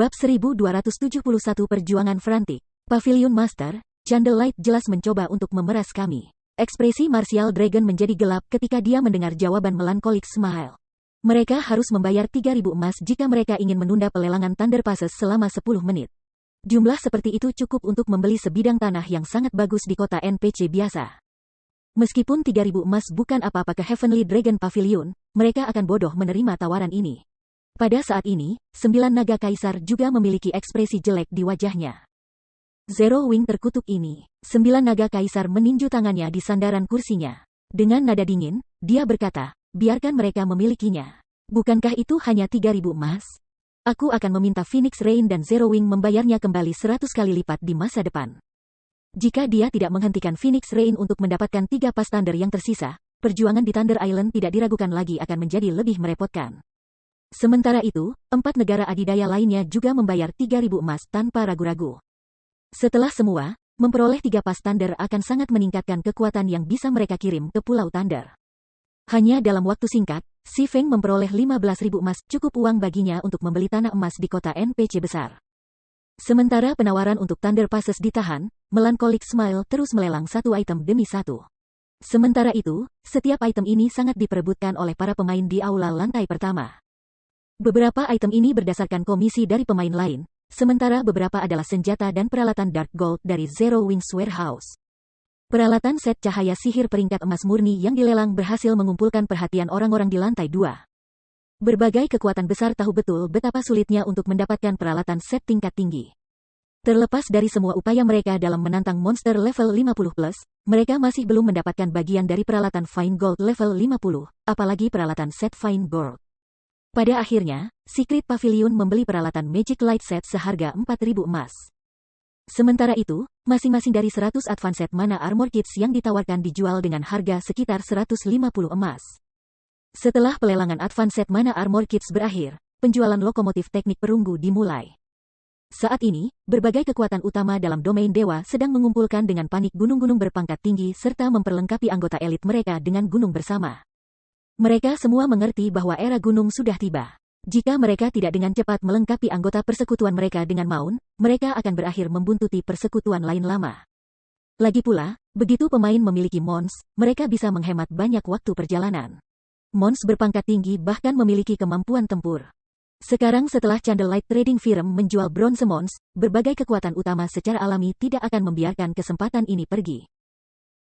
Bab 1271 Perjuangan Frantik. Pavilion Master, Candlelight jelas mencoba untuk memeras kami. Ekspresi Martial Dragon menjadi gelap ketika dia mendengar jawaban Melancholic Smile. Mereka harus membayar 3.000 emas jika mereka ingin menunda pelelangan Thunder Passes selama 10 menit. Jumlah seperti itu cukup untuk membeli sebidang tanah yang sangat bagus di kota NPC biasa. Meskipun 3.000 emas bukan apa-apa ke Heavenly Dragon Pavilion, mereka akan bodoh menerima tawaran ini. Pada saat ini, 9 naga kaisar juga memiliki ekspresi jelek di wajahnya. Zero Wing terkutuk ini. 9 naga kaisar meninju tangannya di sandaran kursinya. Dengan nada dingin, dia berkata, biarkan mereka memilikinya. Bukankah itu hanya 3.000 emas? Aku akan meminta Phoenix Rain dan Zero Wing membayarnya kembali 100 kali lipat di masa depan. Jika dia tidak menghentikan Phoenix Rain untuk mendapatkan 3 pas Thunder yang tersisa, perjuangan di Thunder Island tidak diragukan lagi akan menjadi lebih merepotkan. Sementara itu, 4 negara adidaya lainnya juga membayar 3.000 emas tanpa ragu-ragu. Setelah semua, memperoleh 3 pas Thunder akan sangat meningkatkan kekuatan yang bisa mereka kirim ke Pulau Thunder. Hanya dalam waktu singkat, Si Feng memperoleh 15.000 emas, cukup uang baginya untuk membeli tanah emas di kota NPC besar. Sementara penawaran untuk Thunder Passes ditahan, Melancholic Smile terus melelang satu item demi satu. Sementara itu, setiap item ini sangat diperebutkan oleh para pemain di aula lantai pertama. Beberapa item ini berdasarkan komisi dari pemain lain, sementara beberapa adalah senjata dan peralatan Dark Gold dari Zero Wings Warehouse. Peralatan set cahaya sihir peringkat emas murni yang dilelang berhasil mengumpulkan perhatian orang-orang di lantai 2. Berbagai kekuatan besar tahu betul betapa sulitnya untuk mendapatkan peralatan set tingkat tinggi. Terlepas dari semua upaya mereka dalam menantang monster level 50+, mereka masih belum mendapatkan bagian dari peralatan Fine Gold level 50, apalagi peralatan set Fine Gold. Pada akhirnya, Secret Pavilion membeli peralatan Magic Light Set seharga 4.000 emas. Sementara itu, masing-masing dari 100 Advanced Mana Armor Kits yang ditawarkan dijual dengan harga sekitar 150 emas. Setelah pelelangan Advanced Mana Armor Kits berakhir, penjualan lokomotif teknik perunggu dimulai. Saat ini, berbagai kekuatan utama dalam domain dewa sedang mengumpulkan dengan panik gunung-gunung berpangkat tinggi serta memperlengkapi anggota elit mereka dengan gunung bersama. Mereka semua mengerti bahwa era gunung sudah tiba. Jika mereka tidak dengan cepat melengkapi anggota persekutuan mereka dengan Maun, mereka akan berakhir membuntuti persekutuan lain lama. Lagi pula, begitu pemain memiliki Mons, mereka bisa menghemat banyak waktu perjalanan. Mons berpangkat tinggi bahkan memiliki kemampuan tempur. Sekarang setelah Candlelight Trading Firm menjual Bronze Mons, berbagai kekuatan utama secara alami tidak akan membiarkan kesempatan ini pergi.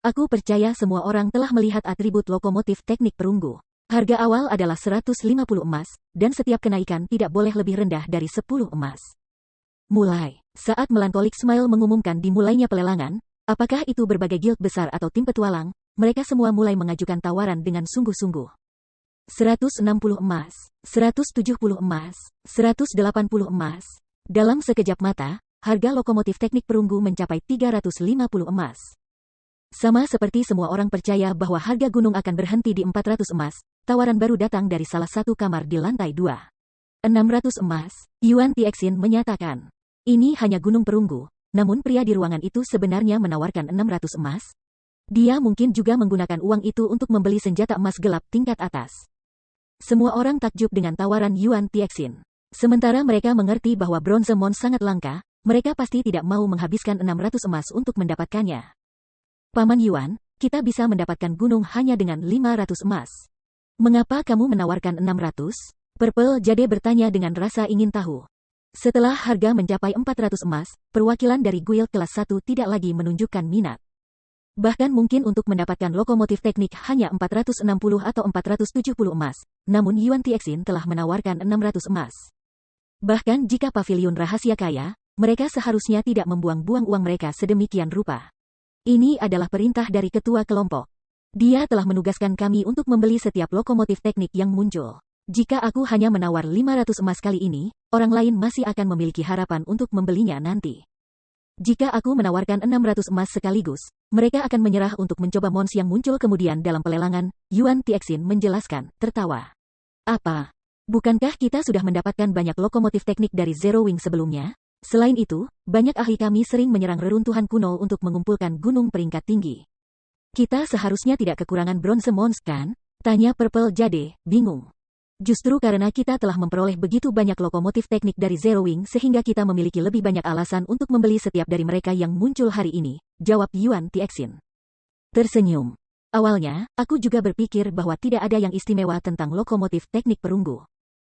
Aku percaya semua orang telah melihat atribut lokomotif teknik perunggu. Harga awal adalah 150 emas, dan setiap kenaikan tidak boleh lebih rendah dari 10 emas. Mulai, saat Melancholic Smile mengumumkan dimulainya pelelangan, apakah itu berbagai guild besar atau tim petualang, mereka semua mulai mengajukan tawaran dengan sungguh-sungguh. 160 emas, 170 emas, 180 emas. Dalam sekejap mata, harga lokomotif teknik perunggu mencapai 350 emas. Sama seperti semua orang percaya bahwa harga gunung akan berhenti di 400 emas, tawaran baru datang dari salah satu kamar di lantai 2. 600 emas, Yuan Tixin menyatakan. Ini hanya gunung perunggu, namun pria di ruangan itu sebenarnya menawarkan 600 emas. Dia mungkin juga menggunakan uang itu untuk membeli senjata emas gelap tingkat atas. Semua orang takjub dengan tawaran Yuan Tixin. Sementara mereka mengerti bahwa Bronze Mons sangat langka, mereka pasti tidak mau menghabiskan 600 emas untuk mendapatkannya. Paman Yuan, kita bisa mendapatkan gunung hanya dengan 500 emas. Mengapa kamu menawarkan 600? Purple Jade bertanya dengan rasa ingin tahu. Setelah harga mencapai 400 emas, perwakilan dari guild kelas 1 tidak lagi menunjukkan minat. Bahkan mungkin untuk mendapatkan lokomotif teknik hanya 460 atau 470 emas, namun Yuan Tixin telah menawarkan 600 emas. Bahkan jika pavilion rahasia kaya, mereka seharusnya tidak membuang-buang uang mereka sedemikian rupa. Ini adalah perintah dari ketua kelompok. Dia telah menugaskan kami untuk membeli setiap lokomotif teknik yang muncul. Jika aku hanya menawar 500 emas kali ini, orang lain masih akan memiliki harapan untuk membelinya nanti. Jika aku menawarkan 600 emas sekaligus, mereka akan menyerah untuk mencoba Mons yang muncul kemudian dalam pelelangan, Yuan Tixin menjelaskan, tertawa. Apa? Bukankah kita sudah mendapatkan banyak lokomotif teknik dari Zero Wing sebelumnya? Selain itu, banyak ahli kami sering menyerang reruntuhan kuno untuk mengumpulkan gunung peringkat tinggi. Kita seharusnya tidak kekurangan Bronze Mons kan? Tanya Purple Jade, bingung. Justru karena kita telah memperoleh begitu banyak lokomotif teknik dari Zero Wing sehingga kita memiliki lebih banyak alasan untuk membeli setiap dari mereka yang muncul hari ini, jawab Yuan Tixin. Tersenyum. Awalnya, aku juga berpikir bahwa tidak ada yang istimewa tentang lokomotif teknik perunggu.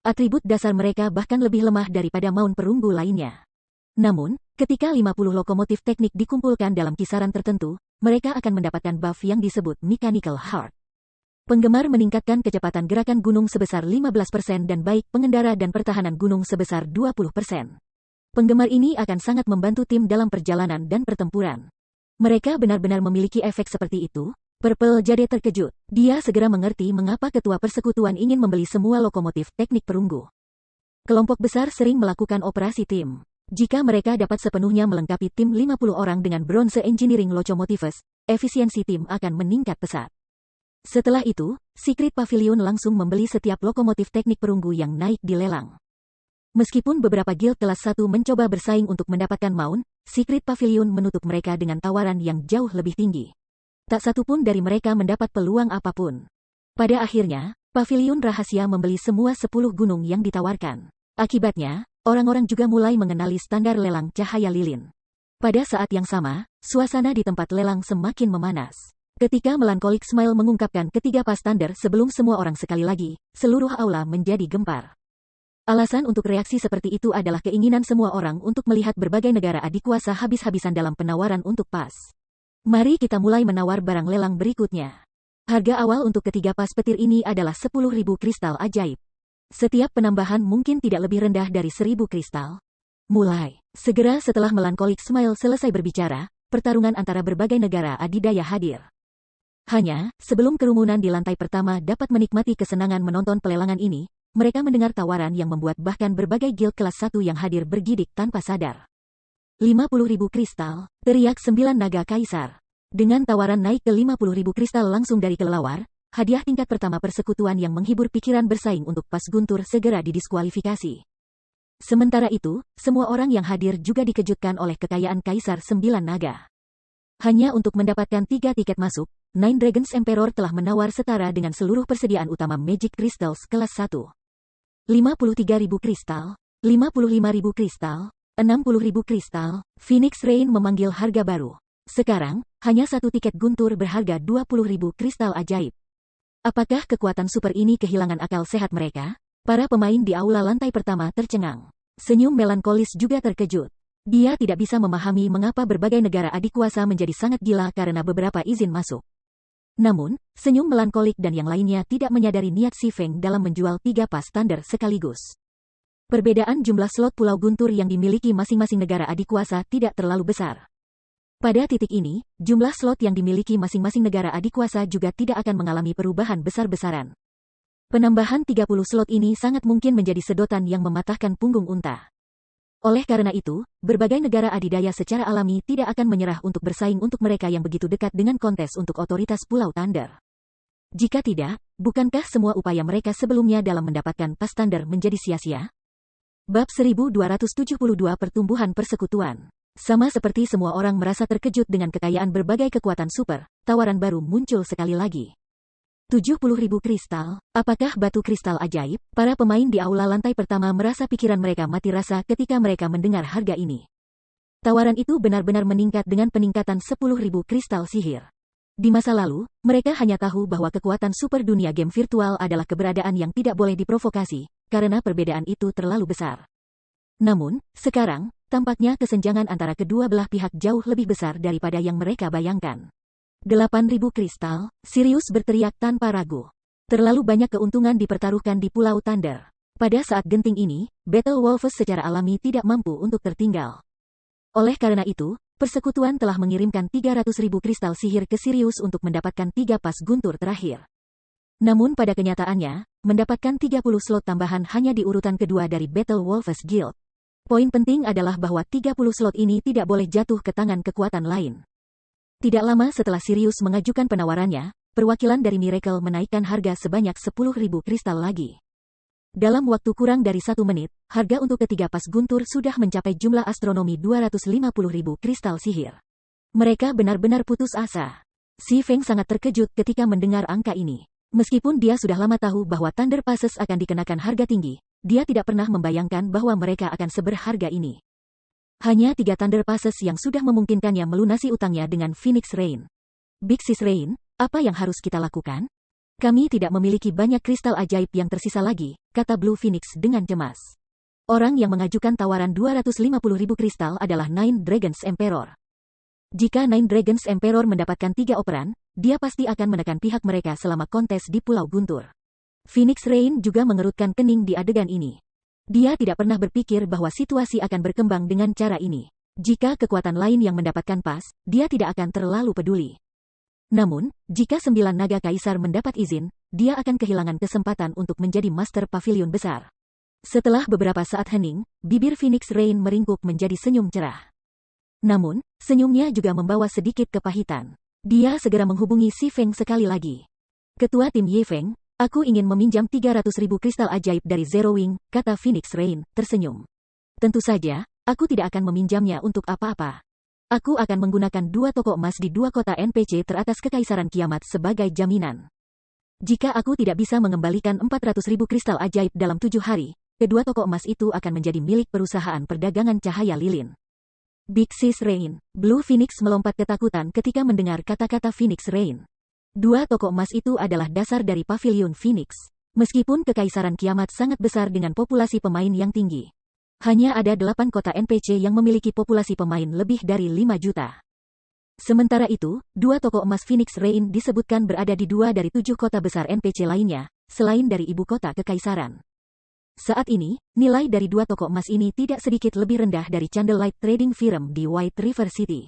Atribut dasar mereka bahkan lebih lemah daripada maun perunggu lainnya. Namun, ketika 50 lokomotif teknik dikumpulkan dalam kisaran tertentu, mereka akan mendapatkan buff yang disebut Mechanical Heart. Penggemar meningkatkan kecepatan gerakan gunung sebesar 15% dan baik pengendara dan pertahanan gunung sebesar 20%. Penggemar ini akan sangat membantu tim dalam perjalanan dan pertempuran. Mereka benar-benar memiliki efek seperti itu. Purple Jade terkejut. Dia segera mengerti mengapa ketua persekutuan ingin membeli semua lokomotif teknik perunggu. Kelompok besar sering melakukan operasi tim. Jika mereka dapat sepenuhnya melengkapi tim 50 orang dengan Bronze Engineering Locomotives, efisiensi tim akan meningkat pesat. Setelah itu, Secret Pavilion langsung membeli setiap lokomotif teknik perunggu yang naik di lelang. Meskipun beberapa guild kelas 1 mencoba bersaing untuk mendapatkan maun, Secret Pavilion menutup mereka dengan tawaran yang jauh lebih tinggi. Tak satu pun dari mereka mendapat peluang apapun. Pada akhirnya, Pavilion Rahasia membeli semua 10 gunung yang ditawarkan. Akibatnya, orang-orang juga mulai mengenali standar lelang cahaya lilin. Pada saat yang sama, suasana di tempat lelang semakin memanas. Ketika Melancholic Smile mengungkapkan ketiga pas standar sebelum semua orang sekali lagi, seluruh aula menjadi gempar. Alasan untuk reaksi seperti itu adalah keinginan semua orang untuk melihat berbagai negara adikuasa habis-habisan dalam penawaran untuk pas. Mari kita mulai menawar barang lelang berikutnya. Harga awal untuk ketiga pas petir ini adalah 10.000 kristal ajaib. Setiap penambahan mungkin tidak lebih rendah dari 1.000 kristal. Mulai. Segera setelah Melancholic Smile selesai berbicara, pertarungan antara berbagai negara adidaya hadir. Hanya, sebelum kerumunan di lantai pertama dapat menikmati kesenangan menonton pelelangan ini, mereka mendengar tawaran yang membuat bahkan berbagai guild kelas 1 yang hadir bergidik tanpa sadar. 50.000 kristal, teriak 9 naga kaisar. Dengan tawaran naik ke 50.000 kristal langsung dari kelelawar, hadiah tingkat pertama persekutuan yang menghibur pikiran bersaing untuk pas Guntur segera didiskualifikasi. Sementara itu, semua orang yang hadir juga dikejutkan oleh kekayaan kaisar 9 naga. Hanya untuk mendapatkan 3 tiket masuk, Nine Dragons Emperor telah menawar setara dengan seluruh persediaan utama Magic Crystals kelas 1. 53.000 kristal, 55.000 kristal, 60.000 kristal, Phoenix Rain memanggil harga baru. Sekarang, hanya satu tiket Guntur berharga 20.000 kristal ajaib. Apakah kekuatan super ini kehilangan akal sehat mereka? Para pemain di aula lantai pertama tercengang. Senyum melankolis juga terkejut. Dia tidak bisa memahami mengapa berbagai negara adikuasa menjadi sangat gila karena beberapa izin masuk. Namun, senyum melankolik dan yang lainnya tidak menyadari niat Si Feng dalam menjual 3 pas standar sekaligus. Perbedaan jumlah slot Pulau Guntur yang dimiliki masing-masing negara adikuasa tidak terlalu besar. Pada titik ini, jumlah slot yang dimiliki masing-masing negara adikuasa juga tidak akan mengalami perubahan besar-besaran. Penambahan 30 slot ini sangat mungkin menjadi sedotan yang mematahkan punggung unta. Oleh karena itu, berbagai negara adidaya secara alami tidak akan menyerah untuk bersaing untuk mereka yang begitu dekat dengan kontes untuk otoritas Pulau Thunder. Jika tidak, bukankah semua upaya mereka sebelumnya dalam mendapatkan pas standar menjadi sia-sia? Bab 1272 Pertumbuhan Persekutuan. Sama seperti semua orang merasa terkejut dengan kekayaan berbagai kekuatan super, tawaran baru muncul sekali lagi. 70.000 kristal, apakah batu kristal ajaib? Para pemain di aula lantai pertama merasa pikiran mereka mati rasa ketika mereka mendengar harga ini. Tawaran itu benar-benar meningkat dengan peningkatan 10.000 kristal sihir. Di masa lalu, mereka hanya tahu bahwa kekuatan super dunia game virtual adalah keberadaan yang tidak boleh diprovokasi, karena perbedaan itu terlalu besar. Namun, sekarang, tampaknya kesenjangan antara kedua belah pihak jauh lebih besar daripada yang mereka bayangkan. 8.000 kristal, Sirius berteriak tanpa ragu. Terlalu banyak keuntungan dipertaruhkan di Pulau Thunder. Pada saat genting ini, Battle Wolves secara alami tidak mampu untuk tertinggal. Oleh karena itu, persekutuan telah mengirimkan 300.000 kristal sihir ke Sirius untuk mendapatkan 3 pas Guntur terakhir. Namun pada kenyataannya, mendapatkan 30 slot tambahan hanya di urutan kedua dari Battle Wolves Guild. Poin penting adalah bahwa 30 slot ini tidak boleh jatuh ke tangan kekuatan lain. Tidak lama setelah Sirius mengajukan penawarannya, perwakilan dari Miracle menaikkan harga sebanyak 10.000 kristal lagi. Dalam waktu kurang dari 1 menit, harga untuk ketiga pas Guntur sudah mencapai jumlah astronomi 250.000 kristal sihir. Mereka benar-benar putus asa. Si Feng sangat terkejut ketika mendengar angka ini. Meskipun dia sudah lama tahu bahwa Thunder Passes akan dikenakan harga tinggi, dia tidak pernah membayangkan bahwa mereka akan seberharga ini. Hanya 3 Thunder Passes yang sudah memungkinkannya melunasi utangnya dengan Phoenix Rain. Big Sis Rain, apa yang harus kita lakukan? Kami tidak memiliki banyak kristal ajaib yang tersisa lagi, kata Blue Phoenix dengan cemas. Orang yang mengajukan tawaran 250.000 kristal adalah Nine Dragons Emperor. Jika Nine Dragons Emperor mendapatkan 3 operan, dia pasti akan menekan pihak mereka selama kontes di Pulau Guntur. Phoenix Rain juga mengerutkan kening di adegan ini. Dia tidak pernah berpikir bahwa situasi akan berkembang dengan cara ini. Jika kekuatan lain yang mendapatkan pas, dia tidak akan terlalu peduli. Namun, jika 9 naga kaisar mendapat izin, dia akan kehilangan kesempatan untuk menjadi Master Pavilion besar. Setelah beberapa saat hening, bibir Phoenix Rain meringkuk menjadi senyum cerah. Namun, senyumnya juga membawa sedikit kepahitan. Dia segera menghubungi Si Feng sekali lagi. Ketua tim Ye Feng, aku ingin meminjam 300.000 kristal ajaib dari Zero Wing, kata Phoenix Rain, tersenyum. Tentu saja, aku tidak akan meminjamnya untuk apa-apa. Aku akan menggunakan 2 toko emas di 2 kota NPC teratas Kekaisaran Kiamat sebagai jaminan. Jika aku tidak bisa mengembalikan 400.000 kristal ajaib dalam 7 hari, kedua toko emas itu akan menjadi milik perusahaan perdagangan cahaya lilin. Big Sis Rain, Blue Phoenix melompat ketakutan ketika mendengar kata-kata Phoenix Rain. 2 toko emas itu adalah dasar dari Pavilion Phoenix. Meskipun Kekaisaran Kiamat sangat besar dengan populasi pemain yang tinggi, hanya ada 8 kota NPC yang memiliki populasi pemain lebih dari 5 juta. Sementara itu, 2 toko emas Phoenix Rain disebutkan berada di 2 dari 7 kota besar NPC lainnya, selain dari ibu kota Kekaisaran. Saat ini, nilai dari 2 toko emas ini tidak sedikit lebih rendah dari Candlelight Trading Firm di White River City.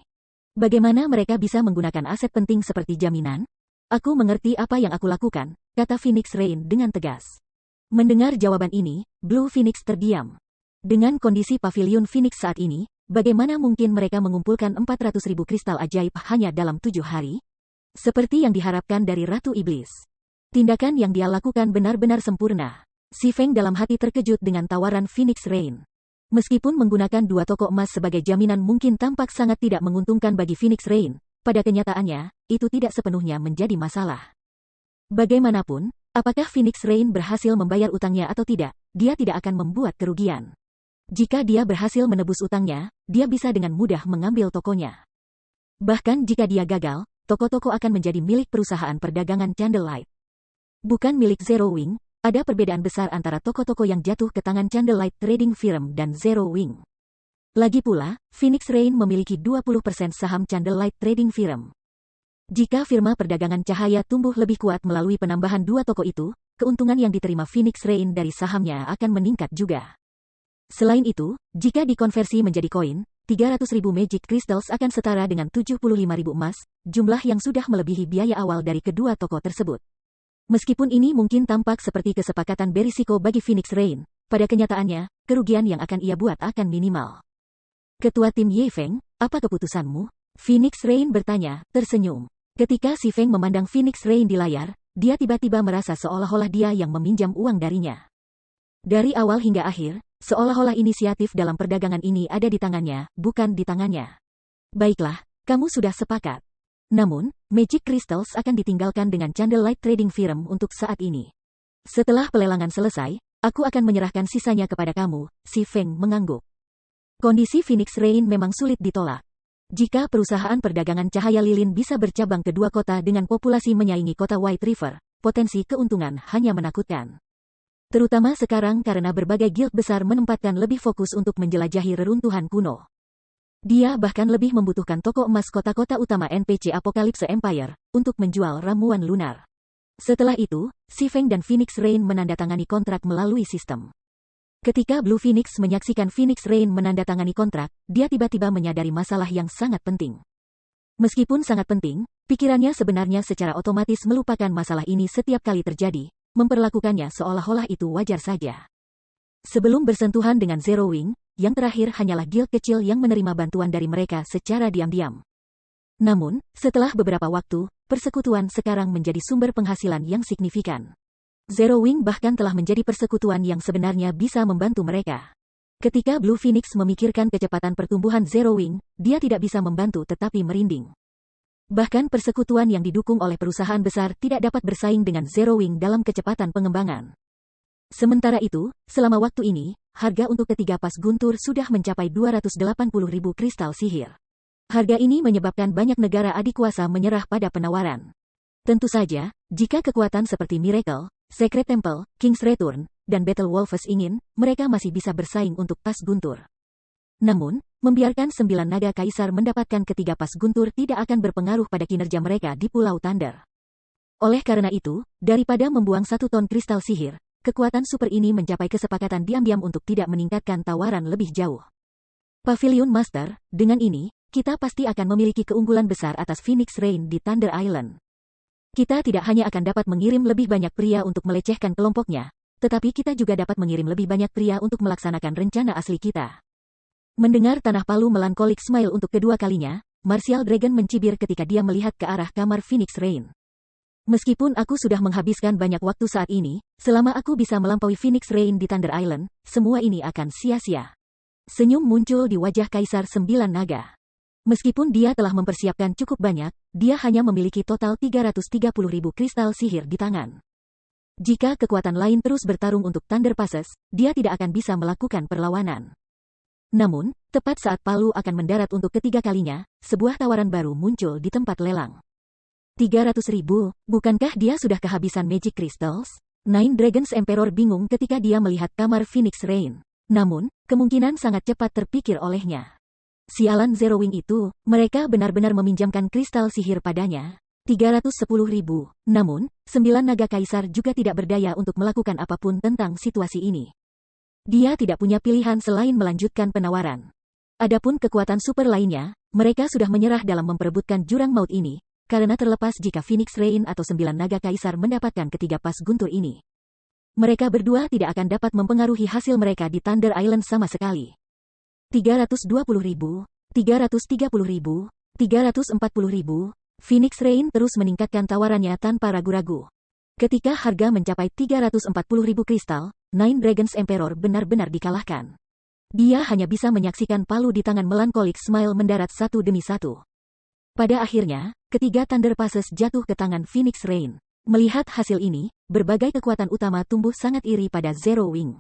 Bagaimana mereka bisa menggunakan aset penting seperti jaminan? Aku mengerti apa yang aku lakukan, kata Phoenix Rain dengan tegas. Mendengar jawaban ini, Blue Phoenix terdiam. Dengan kondisi Pavilion Phoenix saat ini, bagaimana mungkin mereka mengumpulkan 400.000 kristal ajaib hanya dalam 7 hari? Seperti yang diharapkan dari Ratu Iblis. Tindakan yang dia lakukan benar-benar sempurna. Si Feng dalam hati terkejut dengan tawaran Phoenix Rain. Meskipun menggunakan 2 toko emas sebagai jaminan mungkin tampak sangat tidak menguntungkan bagi Phoenix Rain, pada kenyataannya, itu tidak sepenuhnya menjadi masalah. Bagaimanapun, apakah Phoenix Rain berhasil membayar utangnya atau tidak, dia tidak akan membuat kerugian. Jika dia berhasil menebus utangnya, dia bisa dengan mudah mengambil tokonya. Bahkan jika dia gagal, toko-toko akan menjadi milik perusahaan perdagangan Candlelight. Bukan milik Zero Wing. Ada perbedaan besar antara toko-toko yang jatuh ke tangan Candlelight Trading Firm dan Zero Wing. Lagi pula, Phoenix Rain memiliki 20% saham Candlelight Trading Firm. Jika firma perdagangan cahaya tumbuh lebih kuat melalui penambahan 2 toko itu, keuntungan yang diterima Phoenix Rain dari sahamnya akan meningkat juga. Selain itu, jika dikonversi menjadi koin, 300.000 Magic Crystals akan setara dengan 75.000 emas, jumlah yang sudah melebihi biaya awal dari kedua toko tersebut. Meskipun ini mungkin tampak seperti kesepakatan berisiko bagi Phoenix Rain, pada kenyataannya, kerugian yang akan ia buat akan minimal. Ketua tim Ye Feng, apa keputusanmu? Phoenix Rain bertanya, tersenyum. Ketika Si Feng memandang Phoenix Rain di layar, dia tiba-tiba merasa seolah-olah dia yang meminjam uang darinya. Dari awal hingga akhir, seolah-olah inisiatif dalam perdagangan ini ada di tangannya, bukan di tangannya. Baiklah, kamu sudah sepakat. Namun, Magic Crystals akan ditinggalkan dengan Candlelight Trading Firm untuk saat ini. Setelah pelelangan selesai, aku akan menyerahkan sisanya kepada kamu, Si Feng mengangguk. Kondisi Phoenix Rain memang sulit ditolak. Jika perusahaan perdagangan cahaya lilin bisa bercabang ke 2 kota dengan populasi menyaingi kota White River, potensi keuntungan hanya menakutkan. Terutama sekarang karena berbagai guild besar menempatkan lebih fokus untuk menjelajahi reruntuhan kuno. Dia bahkan lebih membutuhkan toko emas kota-kota utama NPC Apocalypse Empire untuk menjual ramuan lunar. Setelah itu, Si Feng dan Phoenix Rain menandatangani kontrak melalui sistem. Ketika Blue Phoenix menyaksikan Phoenix Rain menandatangani kontrak, dia tiba-tiba menyadari masalah yang sangat penting. Meskipun sangat penting, pikirannya sebenarnya secara otomatis melupakan masalah ini setiap kali terjadi, memperlakukannya seolah-olah itu wajar saja. Sebelum bersentuhan dengan Zero Wing, yang terakhir hanyalah guild kecil yang menerima bantuan dari mereka secara diam-diam. Namun, setelah beberapa waktu, persekutuan sekarang menjadi sumber penghasilan yang signifikan. Zero Wing bahkan telah menjadi persekutuan yang sebenarnya bisa membantu mereka. Ketika Blue Phoenix memikirkan kecepatan pertumbuhan Zero Wing, dia tidak bisa membantu tetapi merinding. Bahkan persekutuan yang didukung oleh perusahaan besar tidak dapat bersaing dengan Zero Wing dalam kecepatan pengembangan. Sementara itu, selama waktu ini, harga untuk ketiga pas guntur sudah mencapai 280.000 kristal sihir. Harga ini menyebabkan banyak negara adikuasa menyerah pada penawaran. Tentu saja, jika kekuatan seperti Miracle, Secret Temple, King's Return, dan Battle Wolves ingin, mereka masih bisa bersaing untuk pas guntur. Namun, membiarkan 9 naga kaisar mendapatkan ketiga pas guntur tidak akan berpengaruh pada kinerja mereka di Pulau Thunder. Oleh karena itu, daripada membuang 1 ton kristal sihir, kekuatan super ini mencapai kesepakatan diam-diam untuk tidak meningkatkan tawaran lebih jauh. Pavilion Master, dengan ini, kita pasti akan memiliki keunggulan besar atas Phoenix Rain di Thunder Island. Kita tidak hanya akan dapat mengirim lebih banyak pria untuk melecehkan kelompoknya, tetapi kita juga dapat mengirim lebih banyak pria untuk melaksanakan rencana asli kita. Mendengar Tanah Palu Melancholic Smile untuk kedua kalinya, Martial Dragon mencibir ketika dia melihat ke arah kamar Phoenix Rain. Meskipun aku sudah menghabiskan banyak waktu saat ini, selama aku bisa melampaui Phoenix Rain di Thunder Island, semua ini akan sia-sia. Senyum muncul di wajah Kaisar 9 Naga. Meskipun dia telah mempersiapkan cukup banyak, dia hanya memiliki total 330.000 kristal sihir di tangan. Jika kekuatan lain terus bertarung untuk Thunder Passes, dia tidak akan bisa melakukan perlawanan. Namun, tepat saat Palu akan mendarat untuk ketiga kalinya, sebuah tawaran baru muncul di tempat lelang. 300.000, bukankah dia sudah kehabisan Magic Crystals? Nine Dragons Emperor bingung ketika dia melihat kamar Phoenix Rain. Namun, kemungkinan sangat cepat terpikir olehnya. Sialan Zero Wing itu, mereka benar-benar meminjamkan kristal sihir padanya. 310.000, namun, 9 naga kaisar juga tidak berdaya untuk melakukan apapun tentang situasi ini. Dia tidak punya pilihan selain melanjutkan penawaran. Adapun kekuatan super lainnya, mereka sudah menyerah dalam memperebutkan jurang maut ini, karena terlepas jika Phoenix Rain atau 9 naga kaisar mendapatkan ketiga pas guntur ini. Mereka berdua tidak akan dapat mempengaruhi hasil mereka di Thunder Island sama sekali. 320.000, 330.000, 340.000, Phoenix Rain terus meningkatkan tawarannya tanpa ragu-ragu. Ketika harga mencapai 340.000 kristal, Nine Dragons Emperor benar-benar dikalahkan. Dia hanya bisa menyaksikan Palu di tangan Melancholic Smile mendarat satu demi satu. Pada akhirnya, ketiga Thunder Passes jatuh ke tangan Phoenix Rain. Melihat hasil ini, berbagai kekuatan utama tumbuh sangat iri pada Zero Wing.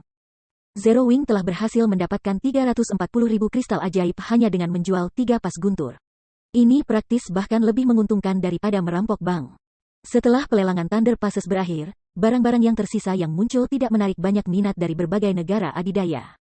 Zero Wing telah berhasil mendapatkan 340.000 kristal ajaib hanya dengan menjual 3 pas guntur. Ini praktis bahkan lebih menguntungkan daripada merampok bank. Setelah pelelangan Thunder Passes berakhir, barang-barang yang tersisa yang muncul tidak menarik banyak minat dari berbagai negara adidaya.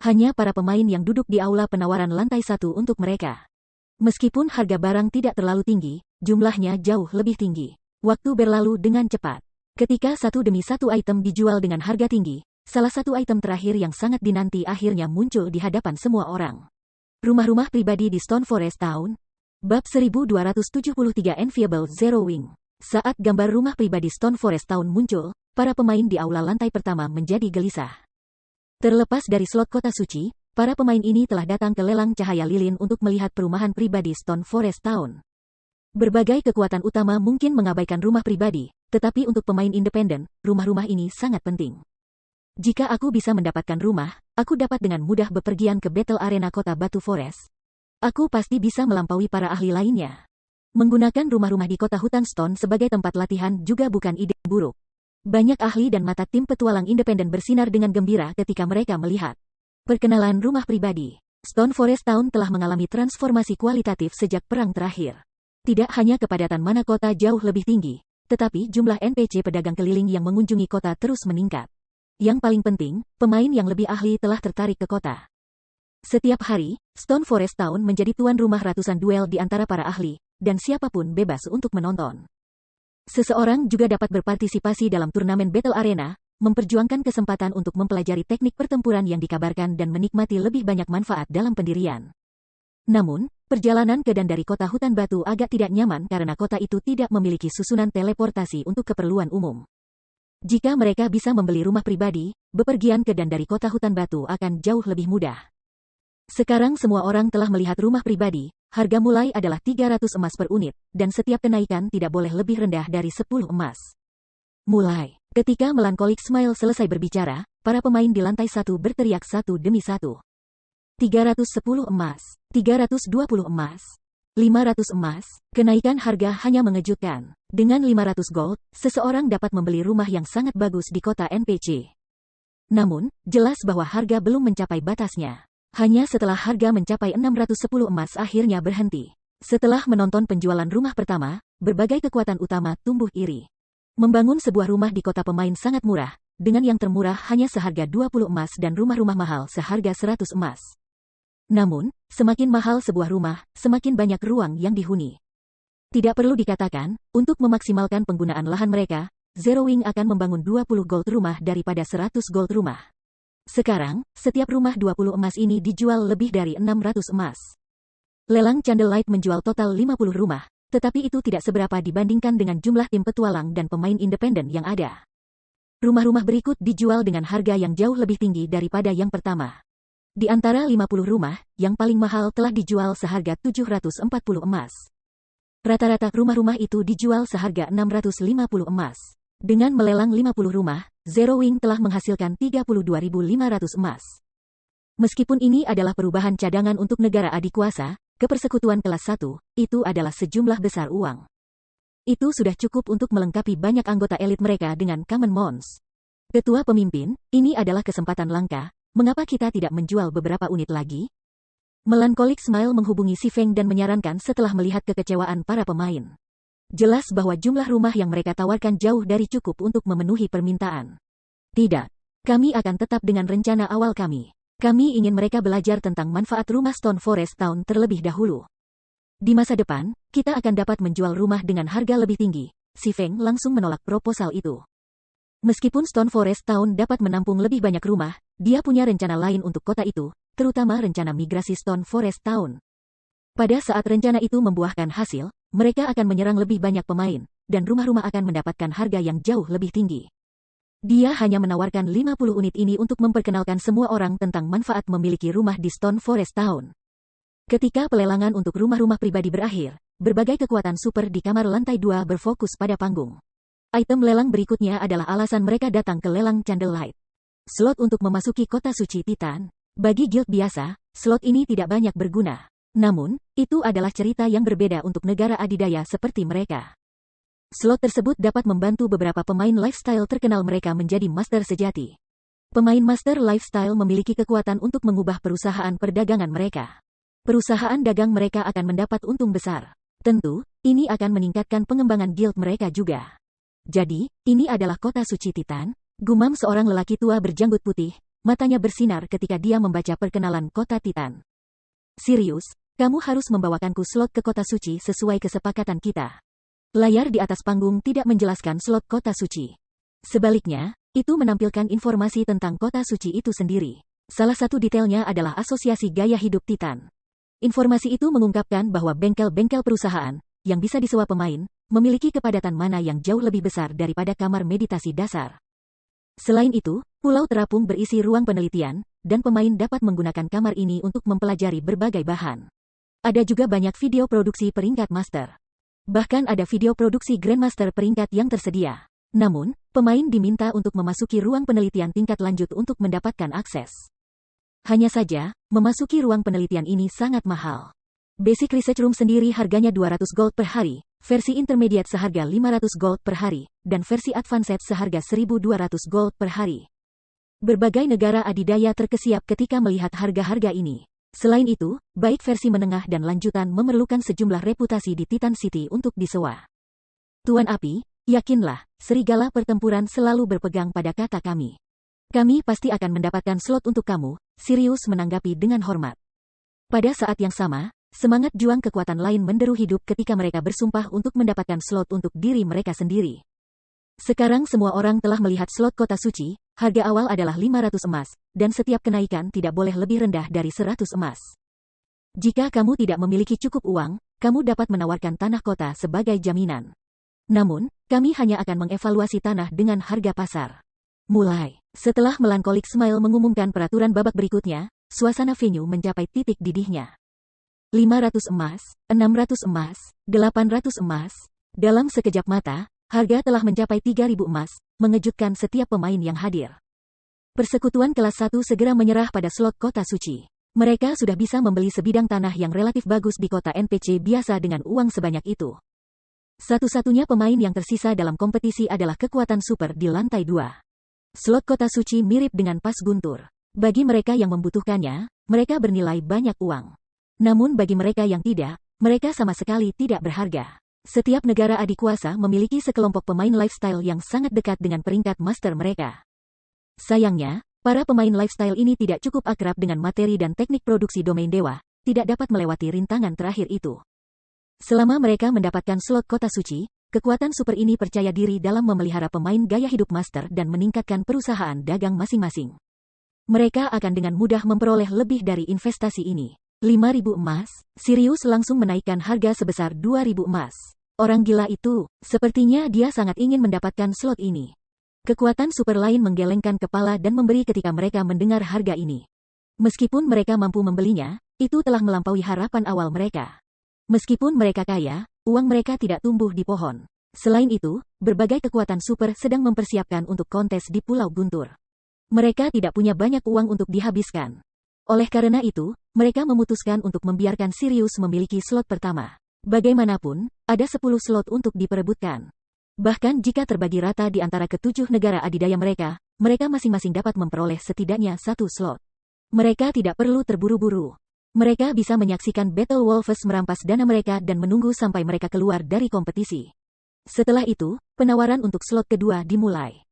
Hanya para pemain yang duduk di aula penawaran lantai 1 untuk mereka. Meskipun harga barang tidak terlalu tinggi, jumlahnya jauh lebih tinggi. Waktu berlalu dengan cepat. Ketika satu demi satu item dijual dengan harga tinggi, salah satu item terakhir yang sangat dinanti akhirnya muncul di hadapan semua orang. Rumah-rumah pribadi di Stone Forest Town. Bab 1273 Enviable Zero Wing. Saat gambar rumah pribadi Stone Forest Town muncul, para pemain di aula lantai pertama menjadi gelisah. Terlepas dari slot kota suci, para pemain ini telah datang ke lelang cahaya lilin untuk melihat perumahan pribadi Stone Forest Town. Berbagai kekuatan utama mungkin mengabaikan rumah pribadi, tetapi untuk pemain independen, rumah-rumah ini sangat penting. Jika aku bisa mendapatkan rumah, aku dapat dengan mudah bepergian ke Battle Arena kota Batu Forest. Aku pasti bisa melampaui para ahli lainnya. Menggunakan rumah-rumah di kota hutan Stone sebagai tempat latihan juga bukan ide buruk. Banyak ahli dan mata tim petualang independen bersinar dengan gembira ketika mereka melihat. Perkenalan rumah pribadi. Stone Forest Town telah mengalami transformasi kualitatif sejak perang terakhir. Tidak hanya kepadatan mana kota jauh lebih tinggi, tetapi jumlah NPC pedagang keliling yang mengunjungi kota terus meningkat. Yang paling penting, pemain yang lebih ahli telah tertarik ke kota. Setiap hari, Stone Forest Town menjadi tuan rumah ratusan duel di antara para ahli, dan siapapun bebas untuk menonton. Seseorang juga dapat berpartisipasi dalam turnamen Battle Arena, memperjuangkan kesempatan untuk mempelajari teknik pertempuran yang dikabarkan dan menikmati lebih banyak manfaat dalam pendirian. Namun, perjalanan ke dan dari kota hutan batu agak tidak nyaman karena kota itu tidak memiliki susunan teleportasi untuk keperluan umum. Jika mereka bisa membeli rumah pribadi, bepergian ke dan dari kota hutan batu akan jauh lebih mudah. Sekarang semua orang telah melihat rumah pribadi, harga mulai adalah 300 emas per unit, dan setiap kenaikan tidak boleh lebih rendah dari 10 emas. Mulai. Ketika Melancholic Smile selesai berbicara, para pemain di lantai 1 berteriak satu demi satu. 310 emas, 320 emas. 500 emas, kenaikan harga hanya mengejutkan. Dengan 500 gold, seseorang dapat membeli rumah yang sangat bagus di kota NPC. Namun, jelas bahwa harga belum mencapai batasnya. Hanya setelah harga mencapai 610 emas akhirnya berhenti. Setelah menonton penjualan rumah pertama, berbagai kekuatan utama tumbuh iri. Membangun sebuah rumah di kota pemain sangat murah, dengan yang termurah hanya seharga 20 emas dan rumah-rumah mahal seharga 100 emas. Namun, semakin mahal sebuah rumah, semakin banyak ruang yang dihuni. Tidak perlu dikatakan, untuk memaksimalkan penggunaan lahan mereka, Zero Wing akan membangun 20 gold rumah daripada 100 gold rumah. Sekarang, setiap rumah 20 emas ini dijual lebih dari 600 emas. Lelang Candlelight menjual total 50 rumah, tetapi itu tidak seberapa dibandingkan dengan jumlah tim petualang dan pemain independen yang ada. Rumah-rumah berikut dijual dengan harga yang jauh lebih tinggi daripada yang pertama. Di antara 50 rumah, yang paling mahal telah dijual seharga 740 emas. Rata-rata rumah-rumah itu dijual seharga 650 emas. Dengan melelang 50 rumah, Zero Wing telah menghasilkan 32.500 emas. Meskipun ini adalah perubahan cadangan untuk negara adikuasa, ke persekutuan kelas 1, itu adalah sejumlah besar uang. Itu sudah cukup untuk melengkapi banyak anggota elit mereka dengan Common Mons. Ketua pemimpin, ini adalah kesempatan langka, mengapa kita tidak menjual beberapa unit lagi? Melancholic Smile menghubungi Si Feng dan menyarankan setelah melihat kekecewaan para pemain. Jelas bahwa jumlah rumah yang mereka tawarkan jauh dari cukup untuk memenuhi permintaan. Tidak. Kami akan tetap dengan rencana awal kami. Kami ingin mereka belajar tentang manfaat rumah Stone Forest Town terlebih dahulu. Di masa depan, kita akan dapat menjual rumah dengan harga lebih tinggi. Si Feng langsung menolak proposal itu. Meskipun Stone Forest Town dapat menampung lebih banyak rumah, dia punya rencana lain untuk kota itu, terutama rencana migrasi Stone Forest Town. Pada saat rencana itu membuahkan hasil, mereka akan menyerang lebih banyak pemain, dan rumah-rumah akan mendapatkan harga yang jauh lebih tinggi. Dia hanya menawarkan 50 unit ini untuk memperkenalkan semua orang tentang manfaat memiliki rumah di Stone Forest Town. Ketika pelelangan untuk rumah-rumah pribadi berakhir, berbagai kekuatan super di kamar lantai 2 berfokus pada panggung. Item lelang berikutnya adalah alasan mereka datang ke lelang Candlelight. Slot untuk memasuki kota suci Titan. Bagi guild biasa, slot ini tidak banyak berguna. Namun, itu adalah cerita yang berbeda untuk negara adidaya seperti mereka. Slot tersebut dapat membantu beberapa pemain lifestyle terkenal mereka menjadi master sejati. Pemain master lifestyle memiliki kekuatan untuk mengubah perusahaan perdagangan mereka. Perusahaan dagang mereka akan mendapat untung besar. Tentu, ini akan meningkatkan pengembangan guild mereka juga. Jadi, ini adalah kota suci Titan, gumam seorang lelaki tua berjanggut putih, matanya bersinar ketika dia membaca perkenalan kota Titan. Sirius, kamu harus membawakanku slot ke kota suci sesuai kesepakatan kita. Layar di atas panggung tidak menjelaskan slot kota suci. Sebaliknya, itu menampilkan informasi tentang kota suci itu sendiri. Salah satu detailnya adalah asosiasi gaya hidup Titan. Informasi itu mengungkapkan bahwa bengkel-bengkel perusahaan, yang bisa disewa pemain, memiliki kepadatan mana yang jauh lebih besar daripada kamar meditasi dasar. Selain itu, pulau terapung berisi ruang penelitian, dan pemain dapat menggunakan kamar ini untuk mempelajari berbagai bahan. Ada juga banyak video produksi peringkat master. Bahkan ada video produksi Grandmaster peringkat yang tersedia. Namun, pemain diminta untuk memasuki ruang penelitian tingkat lanjut untuk mendapatkan akses. Hanya saja, memasuki ruang penelitian ini sangat mahal. Basic Research Room sendiri harganya 200 gold per hari, versi Intermediate seharga 500 gold per hari, dan versi Advanced seharga 1.200 gold per hari. Berbagai negara adidaya terkesiap ketika melihat harga-harga ini. Selain itu, baik versi menengah dan lanjutan memerlukan sejumlah reputasi di Titan City untuk disewa. Tuan Api, yakinlah, serigala pertempuran selalu berpegang pada kata kami. Kami pasti akan mendapatkan slot untuk kamu, Sirius menanggapi dengan hormat. Pada saat yang sama, semangat juang kekuatan lain menderu hidup ketika mereka bersumpah untuk mendapatkan slot untuk diri mereka sendiri. Sekarang semua orang telah melihat slot kota suci, harga awal adalah 500 emas, dan setiap kenaikan tidak boleh lebih rendah dari 100 emas. Jika kamu tidak memiliki cukup uang, kamu dapat menawarkan tanah kota sebagai jaminan. Namun, kami hanya akan mengevaluasi tanah dengan harga pasar. Mulai. Setelah Melancholic Smile mengumumkan peraturan babak berikutnya, suasana venue mencapai titik didihnya. 500 emas, 600 emas, 800 emas. Dalam sekejap mata, harga telah mencapai 3.000 emas, mengejutkan setiap pemain yang hadir. Persekutuan kelas 1 segera menyerah pada slot kota suci. Mereka sudah bisa membeli sebidang tanah yang relatif bagus di kota NPC biasa dengan uang sebanyak itu. Satu-satunya pemain yang tersisa dalam kompetisi adalah kekuatan super di lantai 2. Slot kota suci mirip dengan pas guntur. Bagi mereka yang membutuhkannya, mereka bernilai banyak uang. Namun bagi mereka yang tidak, mereka sama sekali tidak berharga. Setiap negara adikuasa memiliki sekelompok pemain lifestyle yang sangat dekat dengan peringkat master mereka. Sayangnya, para pemain lifestyle ini tidak cukup akrab dengan materi dan teknik produksi domain dewa, tidak dapat melewati rintangan terakhir itu. Selama mereka mendapatkan slot kota suci, kekuatan super ini percaya diri dalam memelihara pemain gaya hidup master dan meningkatkan perusahaan dagang masing-masing. Mereka akan dengan mudah memperoleh lebih dari investasi ini. 5.000 emas, Sirius langsung menaikkan harga sebesar 2.000 emas. Orang gila itu, sepertinya dia sangat ingin mendapatkan slot ini. Kekuatan super lain menggelengkan kepala dan memberi ketika mereka mendengar harga ini. Meskipun mereka mampu membelinya, itu telah melampaui harapan awal mereka. Meskipun mereka kaya, uang mereka tidak tumbuh di pohon. Selain itu, berbagai kekuatan super sedang mempersiapkan untuk kontes di Pulau Guntur. Mereka tidak punya banyak uang untuk dihabiskan. Oleh karena itu, mereka memutuskan untuk membiarkan Sirius memiliki slot pertama. Bagaimanapun, ada 10 slot untuk diperebutkan. Bahkan jika terbagi rata di antara ketujuh negara adidaya mereka, mereka masing-masing dapat memperoleh setidaknya 1 slot. Mereka tidak perlu terburu-buru. Mereka bisa menyaksikan Battle Wolves merampas dana mereka dan menunggu sampai mereka keluar dari kompetisi. Setelah itu, penawaran untuk slot kedua dimulai.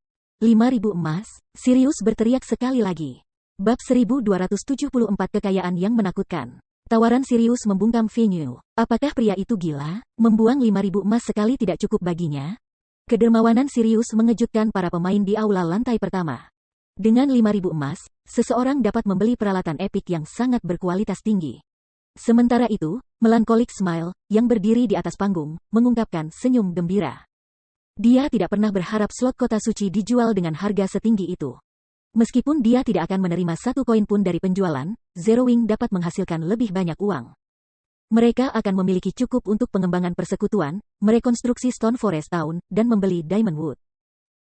5.000 emas, Sirius berteriak sekali lagi. Bab 1274 Kekayaan yang menakutkan. Tawaran Sirius membungkam venue. Apakah pria itu gila? Membuang 5.000 emas sekali tidak cukup baginya? Kedermawanan Sirius mengejutkan para pemain di aula lantai pertama. Dengan 5.000 emas, seseorang dapat membeli peralatan epik yang sangat berkualitas tinggi. Sementara itu, Melancholic Smile, yang berdiri di atas panggung, mengungkapkan senyum gembira. Dia tidak pernah berharap slot kota suci dijual dengan harga setinggi itu. Meskipun dia tidak akan menerima 1 koin pun dari penjualan, Zero Wing dapat menghasilkan lebih banyak uang. Mereka akan memiliki cukup untuk pengembangan persekutuan, merekonstruksi Stone Forest Town, dan membeli Diamond Wood.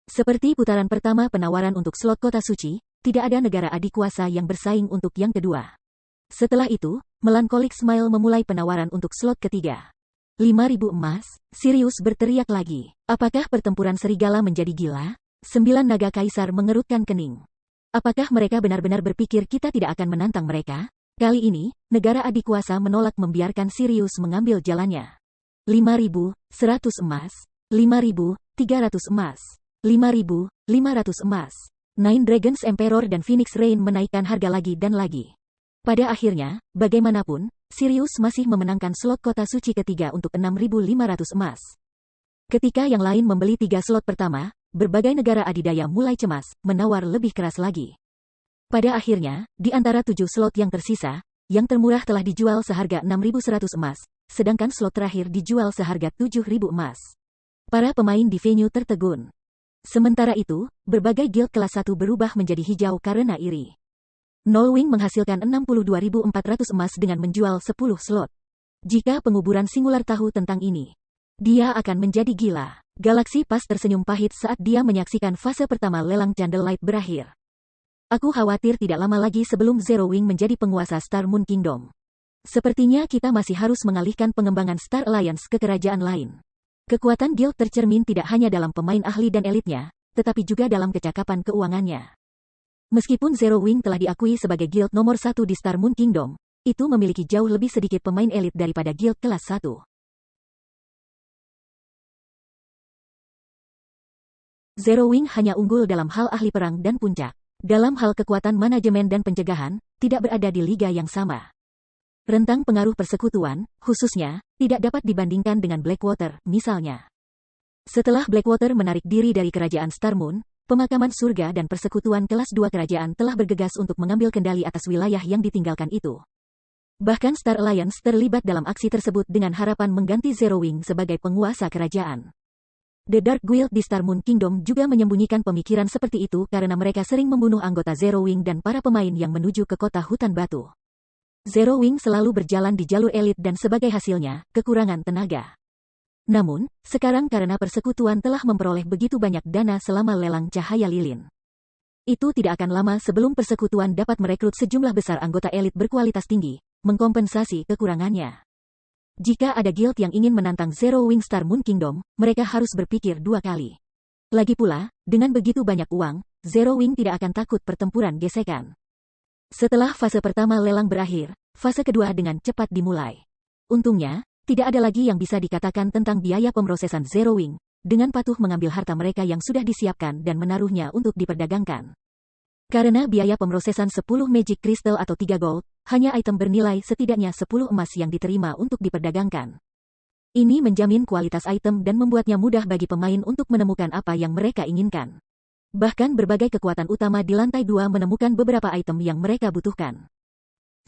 Seperti putaran pertama penawaran untuk slot kota suci, tidak ada negara adikuasa yang bersaing untuk yang kedua. Setelah itu, Melancholic Smile memulai penawaran untuk slot ketiga. 5.000 emas, Sirius berteriak lagi. Apakah pertempuran serigala menjadi gila? 9 naga kaisar mengerutkan kening. Apakah mereka benar-benar berpikir kita tidak akan menantang mereka? Kali ini, negara adikuasa menolak membiarkan Sirius mengambil jalannya. 5.100 emas, 5.300 emas, 5.500 emas. Nine Dragons Emperor dan Phoenix Rain menaikkan harga lagi dan lagi. Pada akhirnya, bagaimanapun, Sirius masih memenangkan slot kota suci ketiga untuk 6.500 emas. Ketika yang lain membeli 3 slot pertama, berbagai negara adidaya mulai cemas, menawar lebih keras lagi. Pada akhirnya, di antara 7 slot yang tersisa, yang termurah telah dijual seharga 6.100 emas, sedangkan slot terakhir dijual seharga 7.000 emas. Para pemain di venue tertegun. Sementara itu, berbagai guild kelas 1 berubah menjadi hijau karena iri. Nolwing menghasilkan 62.400 emas dengan menjual 10 slot. Jika penguburan singular tahu tentang ini, dia akan menjadi gila. Galaxy Pass tersenyum pahit saat dia menyaksikan fase pertama lelang Candlelight berakhir. Aku khawatir tidak lama lagi sebelum Zero Wing menjadi penguasa Star Moon Kingdom. Sepertinya kita masih harus mengalihkan pengembangan Star Alliance ke kerajaan lain. Kekuatan guild tercermin tidak hanya dalam pemain ahli dan elitnya, tetapi juga dalam kecakapan keuangannya. Meskipun Zero Wing telah diakui sebagai guild nomor 1 di Star Moon Kingdom, itu memiliki jauh lebih sedikit pemain elit daripada guild kelas 1. Zero Wing hanya unggul dalam hal ahli perang dan puncak. Dalam hal kekuatan manajemen dan pencegahan, tidak berada di liga yang sama. Rentang pengaruh persekutuan, khususnya, tidak dapat dibandingkan dengan Blackwater, misalnya. Setelah Blackwater menarik diri dari kerajaan Star Moon, pemakaman surga dan persekutuan kelas 2 kerajaan telah bergegas untuk mengambil kendali atas wilayah yang ditinggalkan itu. Bahkan Star Alliance terlibat dalam aksi tersebut dengan harapan mengganti Zero Wing sebagai penguasa kerajaan. The Dark Guild di Star Moon Kingdom juga menyembunyikan pemikiran seperti itu karena mereka sering membunuh anggota Zero Wing dan para pemain yang menuju ke kota hutan batu. Zero Wing selalu berjalan di jalur elit dan sebagai hasilnya, kekurangan tenaga. Namun, sekarang karena persekutuan telah memperoleh begitu banyak dana selama lelang cahaya lilin, Itu tidak akan lama sebelum persekutuan dapat merekrut sejumlah besar anggota elit berkualitas tinggi, mengkompensasi kekurangannya. Jika ada guild yang ingin menantang Zero Wing Star Moon Kingdom, mereka harus berpikir 2 kali. Lagi pula, dengan begitu banyak uang, Zero Wing tidak akan takut pertempuran gesekan. Setelah fase pertama lelang berakhir, fase kedua dengan cepat dimulai. Untungnya, tidak ada lagi yang bisa dikatakan tentang biaya pemrosesan Zero Wing, dengan patuh mengambil harta mereka yang sudah disiapkan dan menaruhnya untuk diperdagangkan. Karena biaya pemrosesan 10 Magic Crystal atau 3 gold, hanya item bernilai setidaknya 10 emas yang diterima untuk diperdagangkan. Ini menjamin kualitas item dan membuatnya mudah bagi pemain untuk menemukan apa yang mereka inginkan. Bahkan berbagai kekuatan utama di lantai 2 menemukan beberapa item yang mereka butuhkan.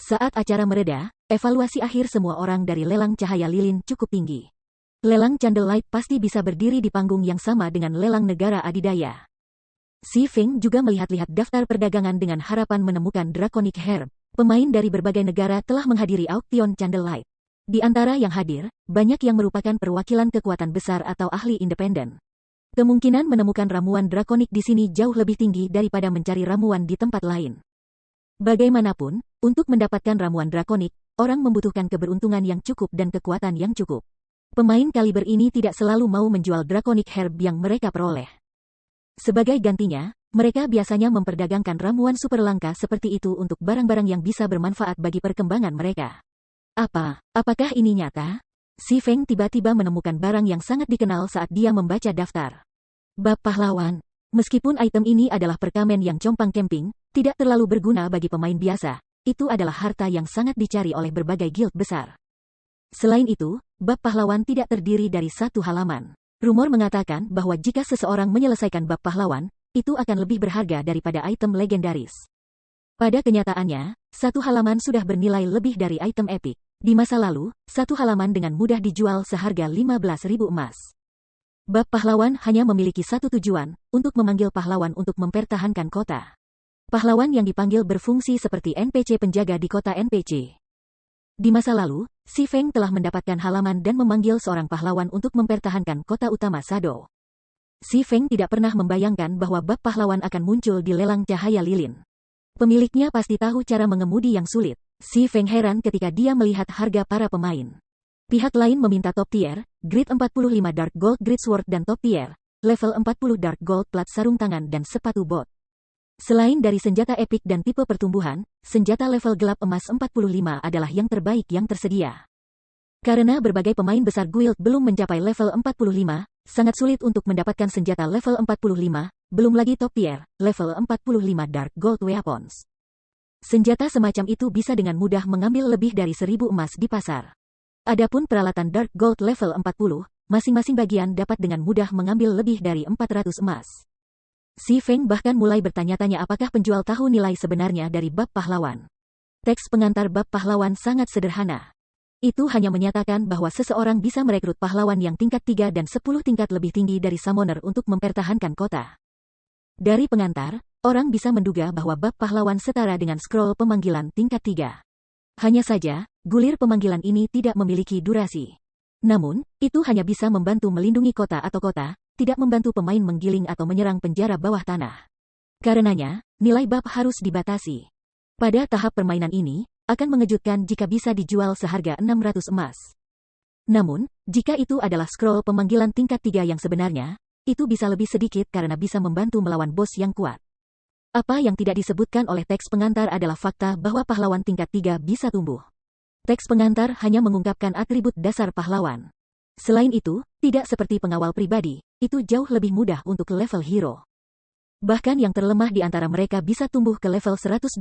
Saat acara mereda, evaluasi akhir semua orang dari lelang cahaya lilin cukup tinggi. Lelang Candlelight pasti bisa berdiri di panggung yang sama dengan lelang negara adidaya. Si Feng juga melihat-lihat daftar perdagangan dengan harapan menemukan Draconic Herb. Pemain dari berbagai negara telah menghadiri auksion Candlelight. Di antara yang hadir, banyak yang merupakan perwakilan kekuatan besar atau ahli independen. Kemungkinan menemukan ramuan Draconic di sini jauh lebih tinggi daripada mencari ramuan di tempat lain. Bagaimanapun, untuk mendapatkan ramuan Draconic, orang membutuhkan keberuntungan yang cukup dan kekuatan yang cukup. Pemain kaliber ini tidak selalu mau menjual Draconic Herb yang mereka peroleh. Sebagai gantinya, mereka biasanya memperdagangkan ramuan super langka seperti itu untuk barang-barang yang bisa bermanfaat bagi perkembangan mereka. Apakah ini nyata? Si Feng tiba-tiba menemukan barang yang sangat dikenal saat dia membaca daftar. Bab pahlawan. Meskipun item ini adalah perkamen yang compang camping, tidak terlalu berguna bagi pemain biasa, itu adalah harta yang sangat dicari oleh berbagai guild besar. Selain itu, bab pahlawan tidak terdiri dari 1 halaman. Rumor mengatakan bahwa jika seseorang menyelesaikan bab pahlawan, itu akan lebih berharga daripada item legendaris. Pada kenyataannya, 1 halaman sudah bernilai lebih dari item epic. Di masa lalu, 1 halaman dengan mudah dijual seharga 15.000 emas. Bab pahlawan hanya memiliki satu tujuan, untuk memanggil pahlawan untuk mempertahankan kota. Pahlawan yang dipanggil berfungsi seperti NPC penjaga di kota NPC. Di masa lalu, Si Feng telah mendapatkan halaman dan memanggil seorang pahlawan untuk mempertahankan kota utama Sado. Si Feng tidak pernah membayangkan bahwa bab pahlawan akan muncul di lelang cahaya lilin. Pemiliknya pasti tahu cara mengemudi yang sulit. Si Feng heran ketika dia melihat harga para pemain. Pihak lain meminta top tier, grade 45 Dark Gold Great Sword dan top tier, level 40 Dark Gold plat sarung tangan dan sepatu bot. Selain dari senjata epik dan tipe pertumbuhan, senjata level gelap emas 45 adalah yang terbaik yang tersedia. Karena berbagai pemain besar guild belum mencapai level 45, sangat sulit untuk mendapatkan senjata level 45, belum lagi top tier, level 45 Dark Gold Weapons. Senjata semacam itu bisa dengan mudah mengambil lebih dari 1.000 emas di pasar. Adapun peralatan Dark Gold level 40, masing-masing bagian dapat dengan mudah mengambil lebih dari 400 emas. Si Feng bahkan mulai bertanya-tanya apakah penjual tahu nilai sebenarnya dari bab pahlawan. Teks pengantar bab pahlawan sangat sederhana. Itu hanya menyatakan bahwa seseorang bisa merekrut pahlawan yang tingkat 3 dan 10 tingkat lebih tinggi dari summoner untuk mempertahankan kota. Dari pengantar, orang bisa menduga bahwa bab pahlawan setara dengan scroll pemanggilan tingkat 3. Hanya saja, gulir pemanggilan ini tidak memiliki durasi. Namun, itu hanya bisa membantu melindungi kota atau kota, tidak membantu pemain menggiling atau menyerang penjara bawah tanah. Karenanya, nilai bab harus dibatasi. Pada tahap permainan ini, akan mengejutkan jika bisa dijual seharga 600 emas. Namun, jika itu adalah scroll pemanggilan tingkat 3 yang sebenarnya, itu bisa lebih sedikit karena bisa membantu melawan bos yang kuat. Apa yang tidak disebutkan oleh teks pengantar adalah fakta bahwa pahlawan tingkat 3 bisa tumbuh. Teks pengantar hanya mengungkapkan atribut dasar pahlawan. Selain itu, tidak seperti pengawal pribadi, itu jauh lebih mudah untuk level hero. Bahkan yang terlemah di antara mereka bisa tumbuh ke level 180,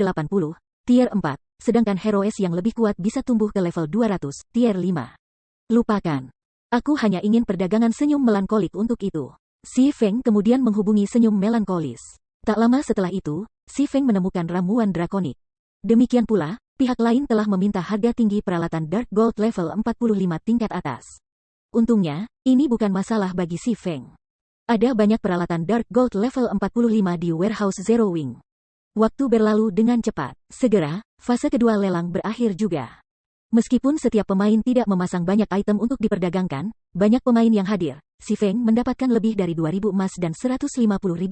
tier 4, sedangkan heroes yang lebih kuat bisa tumbuh ke level 200, tier 5. Lupakan. Aku hanya ingin perdagangan senyum melankolik untuk itu. Si Feng kemudian menghubungi senyum melankolis. Tak lama setelah itu, Si Feng menemukan ramuan drakonik. Demikian pula, pihak lain telah meminta harga tinggi peralatan Dark Gold level 45 tingkat atas. Untungnya, ini bukan masalah bagi Si Feng. Ada banyak peralatan Dark Gold level 45 di warehouse Zero Wing. Waktu berlalu dengan cepat. Segera, fase kedua lelang berakhir juga. Meskipun setiap pemain tidak memasang banyak item untuk diperdagangkan, banyak pemain yang hadir, Si Feng mendapatkan lebih dari 2.000 emas dan 150.000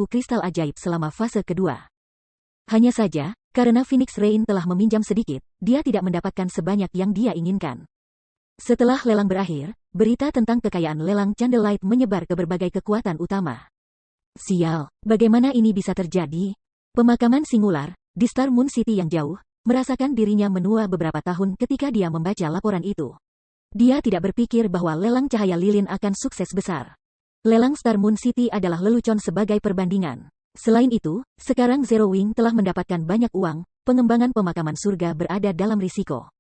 kristal ajaib selama fase kedua. Hanya saja, karena Phoenix Rain telah meminjam sedikit, dia tidak mendapatkan sebanyak yang dia inginkan. Setelah lelang berakhir, berita tentang kekayaan lelang Candlelight menyebar ke berbagai kekuatan utama. Sial, bagaimana ini bisa terjadi? Pemakaman singular, di Star Moon City yang jauh, merasakan dirinya menua beberapa tahun ketika dia membaca laporan itu. Dia tidak berpikir bahwa lelang cahaya lilin akan sukses besar. Lelang Star Moon City adalah lelucon sebagai perbandingan. Selain itu, sekarang Zero Wing telah mendapatkan banyak uang, pengembangan pemakaman surga berada dalam risiko.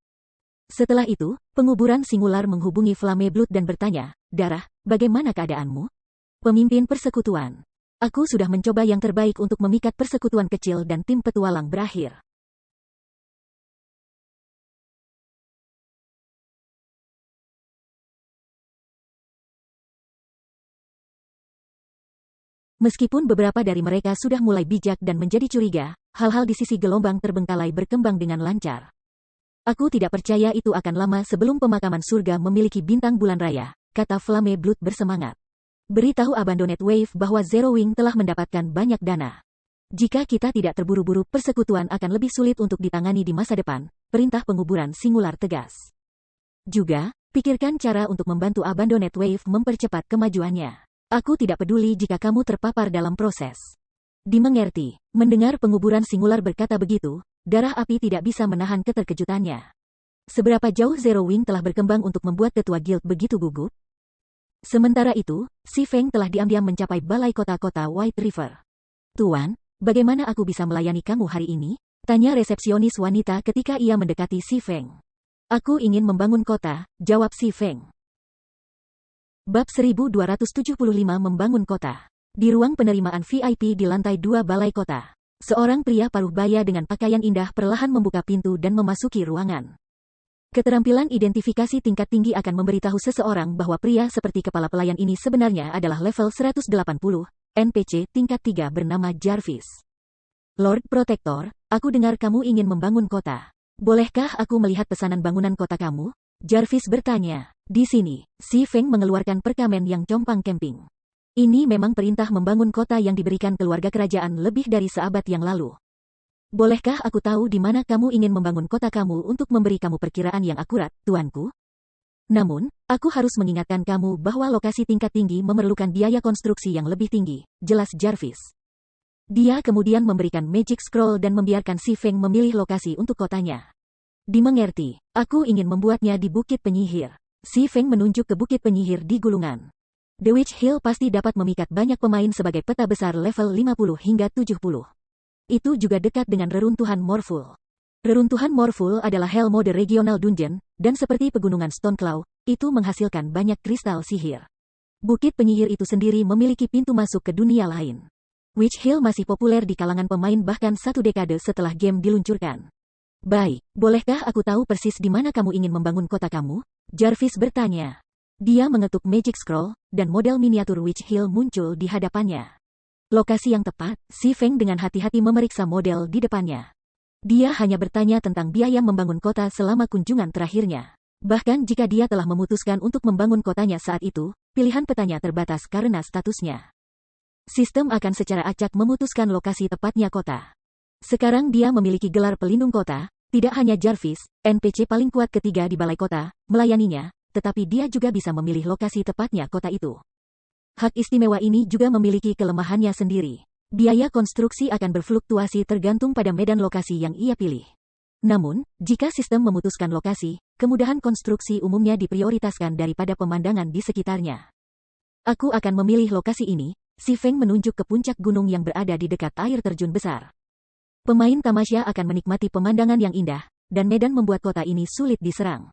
Setelah itu, penguburan singular menghubungi Flame Blood dan bertanya, "Darah, bagaimana keadaanmu?" Pemimpin persekutuan. Aku sudah mencoba yang terbaik untuk memikat persekutuan kecil dan tim petualang berakhir. Meskipun beberapa dari mereka sudah mulai bijak dan menjadi curiga, hal-hal di sisi gelombang terbengkalai berkembang dengan lancar. Aku tidak percaya itu akan lama sebelum pemakaman surga memiliki bintang bulan raya, kata Flame Blood bersemangat. Beritahu Abandoned Wave bahwa Zero Wing telah mendapatkan banyak dana. Jika kita tidak terburu-buru, persekutuan akan lebih sulit untuk ditangani di masa depan, perintah penguburan singular tegas. Juga, pikirkan cara untuk membantu Abandoned Wave mempercepat kemajuannya. Aku tidak peduli jika kamu terpapar dalam proses. Dimengerti, mendengar penguburan singular berkata begitu, darah api tidak bisa menahan keterkejutannya. Seberapa jauh Zero Wing telah berkembang untuk membuat tetua guild begitu gugup? Sementara itu, Si Feng telah diam-diam mencapai balai kota-kota White River. Tuan, bagaimana aku bisa melayani kamu hari ini? Tanya resepsionis wanita ketika ia mendekati Si Feng. Aku ingin membangun kota, jawab Si Feng. Bab 1275 Membangun Kota. Di ruang penerimaan VIP di lantai 2 balai kota, seorang pria paruh baya dengan pakaian indah perlahan membuka pintu dan memasuki ruangan. Keterampilan identifikasi tingkat tinggi akan memberitahu seseorang bahwa pria seperti kepala pelayan ini sebenarnya adalah level 180, NPC tingkat 3 bernama Jarvis. Lord Protector, aku dengar kamu ingin membangun kota. Bolehkah aku melihat pesanan bangunan kota kamu? Jarvis bertanya. Di sini, Si Feng mengeluarkan perkamen yang compang camping. Ini memang perintah membangun kota yang diberikan keluarga kerajaan lebih dari seabad yang lalu. Bolehkah aku tahu di mana kamu ingin membangun kota kamu untuk memberi kamu perkiraan yang akurat, tuanku? Namun, aku harus mengingatkan kamu bahwa lokasi tingkat tinggi memerlukan biaya konstruksi yang lebih tinggi, jelas Jarvis. Dia kemudian memberikan Magic Scroll dan membiarkan Si Feng memilih lokasi untuk kotanya. Dimengerti, aku ingin membuatnya di Bukit Penyihir. Si Feng menunjuk ke Bukit Penyihir di gulungan. The Witch Hill pasti dapat memikat banyak pemain sebagai peta besar level 50 hingga 70. Itu juga dekat dengan reruntuhan Morphul. Reruntuhan Morphul adalah Hell Mode Regional Dungeon, dan seperti pegunungan Stoneclaw, itu menghasilkan banyak kristal sihir. Bukit Penyihir itu sendiri memiliki pintu masuk ke dunia lain. Witch Hill masih populer di kalangan pemain bahkan 1 dekade setelah game diluncurkan. Baik, bolehkah aku tahu persis di mana kamu ingin membangun kota kamu? Jarvis bertanya. Dia mengetuk Magic Scroll, dan model miniatur Witch Hill muncul di hadapannya. Lokasi yang tepat, Si Feng dengan hati-hati memeriksa model di depannya. Dia hanya bertanya tentang biaya membangun kota selama kunjungan terakhirnya. Bahkan jika dia telah memutuskan untuk membangun kotanya saat itu, pilihan petanya terbatas karena statusnya. Sistem akan secara acak memutuskan lokasi tepatnya kota. Sekarang dia memiliki gelar pelindung kota. Tidak hanya Jarvis, NPC paling kuat ketiga di balai kota, melayaninya, tetapi dia juga bisa memilih lokasi tepatnya kota itu. Hak istimewa ini juga memiliki kelemahannya sendiri. Biaya konstruksi akan berfluktuasi tergantung pada medan lokasi yang ia pilih. Namun, jika sistem memutuskan lokasi, kemudahan konstruksi umumnya diprioritaskan daripada pemandangan di sekitarnya. Aku akan memilih lokasi ini, Si Feng menunjuk ke puncak gunung yang berada di dekat air terjun besar. Pemain tamasya akan menikmati pemandangan yang indah, dan medan membuat kota ini sulit diserang.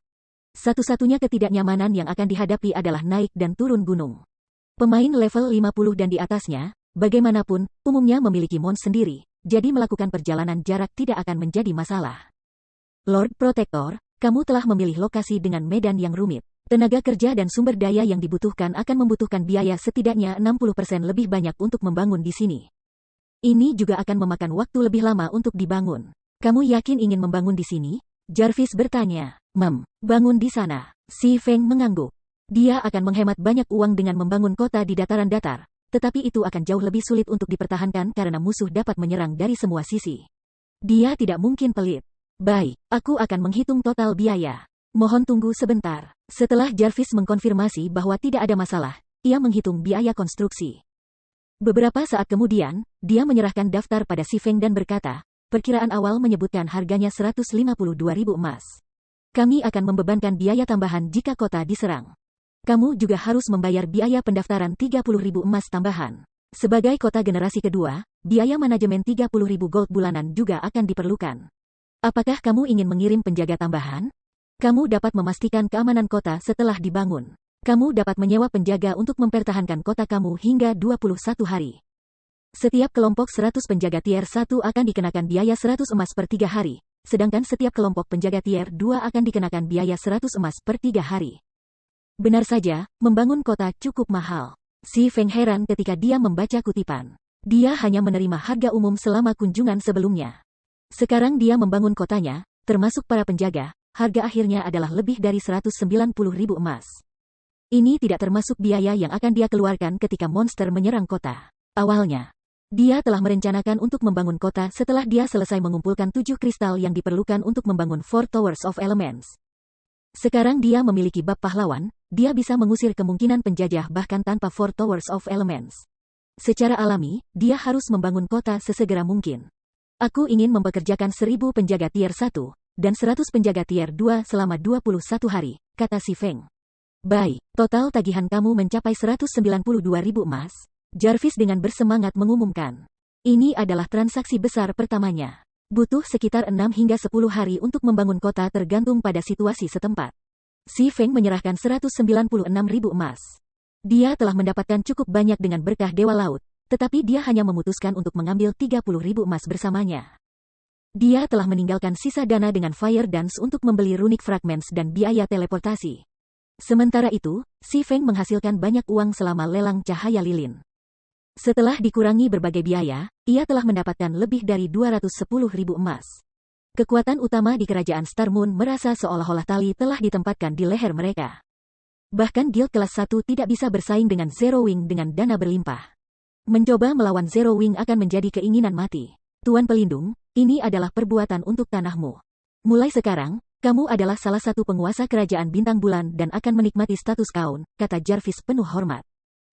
Satu-satunya ketidaknyamanan yang akan dihadapi adalah naik dan turun gunung. Pemain level 50 dan di atasnya, bagaimanapun, umumnya memiliki mons sendiri, jadi melakukan perjalanan jarak tidak akan menjadi masalah. Lord Protector, kamu telah memilih lokasi dengan medan yang rumit. Tenaga kerja dan sumber daya yang dibutuhkan akan membutuhkan biaya setidaknya 60% lebih banyak untuk membangun di sini. Ini juga akan memakan waktu lebih lama untuk dibangun. Kamu yakin ingin membangun di sini? Jarvis bertanya. Bangun di sana. Si Feng mengangguk. Dia akan menghemat banyak uang dengan membangun kota di dataran datar, tetapi itu akan jauh lebih sulit untuk dipertahankan karena musuh dapat menyerang dari semua sisi. Dia tidak mungkin pelit. Baik, aku akan menghitung total biaya. Mohon tunggu sebentar. Setelah Jarvis mengkonfirmasi bahwa tidak ada masalah, ia menghitung biaya konstruksi. Beberapa saat kemudian, dia menyerahkan daftar pada Si Feng dan berkata, perkiraan awal menyebutkan harganya 152.000 emas. Kami akan membebankan biaya tambahan jika kota diserang. Kamu juga harus membayar biaya pendaftaran 30.000 emas tambahan. Sebagai kota generasi kedua, biaya manajemen 30.000 gold bulanan juga akan diperlukan. Apakah kamu ingin mengirim penjaga tambahan? Kamu dapat memastikan keamanan kota setelah dibangun. Kamu dapat menyewa penjaga untuk mempertahankan kota kamu hingga 21 hari. Setiap kelompok 100 penjaga tier 1 akan dikenakan biaya 100 emas per 3 hari, sedangkan setiap kelompok penjaga tier 2 akan dikenakan biaya 100 emas per 3 hari. Benar saja, membangun kota cukup mahal. Si Feng heran ketika dia membaca kutipan. Dia hanya menerima harga umum selama kunjungan sebelumnya. Sekarang dia membangun kotanya, termasuk para penjaga, harga akhirnya adalah lebih dari 190.000 emas. Ini tidak termasuk biaya yang akan dia keluarkan ketika monster menyerang kota. Awalnya, dia telah merencanakan untuk membangun kota setelah dia selesai mengumpulkan 7 kristal yang diperlukan untuk membangun 4 Towers of Elements. Sekarang dia memiliki bab pahlawan, dia bisa mengusir kemungkinan penjajah bahkan tanpa 4 Towers of Elements. Secara alami, dia harus membangun kota sesegera mungkin. Aku ingin mempekerjakan 1.000 penjaga tier 1, dan 100 penjaga tier 2 selama 21 hari, kata Si Feng. Baik, total tagihan kamu mencapai 192.000 emas. Jarvis dengan bersemangat mengumumkan. Ini adalah transaksi besar pertamanya. Butuh sekitar 6 hingga 10 hari untuk membangun kota tergantung pada situasi setempat. Si Feng menyerahkan 196.000 emas. Dia telah mendapatkan cukup banyak dengan berkah Dewa Laut, tetapi dia hanya memutuskan untuk mengambil 30.000 emas bersamanya. Dia telah meninggalkan sisa dana dengan Fire Dance untuk membeli runic fragments dan biaya teleportasi. Sementara itu, Si Feng menghasilkan banyak uang selama lelang cahaya lilin. Setelah dikurangi berbagai biaya, ia telah mendapatkan lebih dari 210.000 emas. Kekuatan utama di kerajaan Star Moon merasa seolah-olah tali telah ditempatkan di leher mereka. Bahkan guild kelas 1 tidak bisa bersaing dengan Zero Wing dengan dana berlimpah. Mencoba melawan Zero Wing akan menjadi keinginan mati. Tuan Pelindung, ini adalah perbuatan untuk tanahmu. Mulai sekarang, kamu adalah salah satu penguasa kerajaan bintang bulan dan akan menikmati status kaun, kata Jarvis penuh hormat.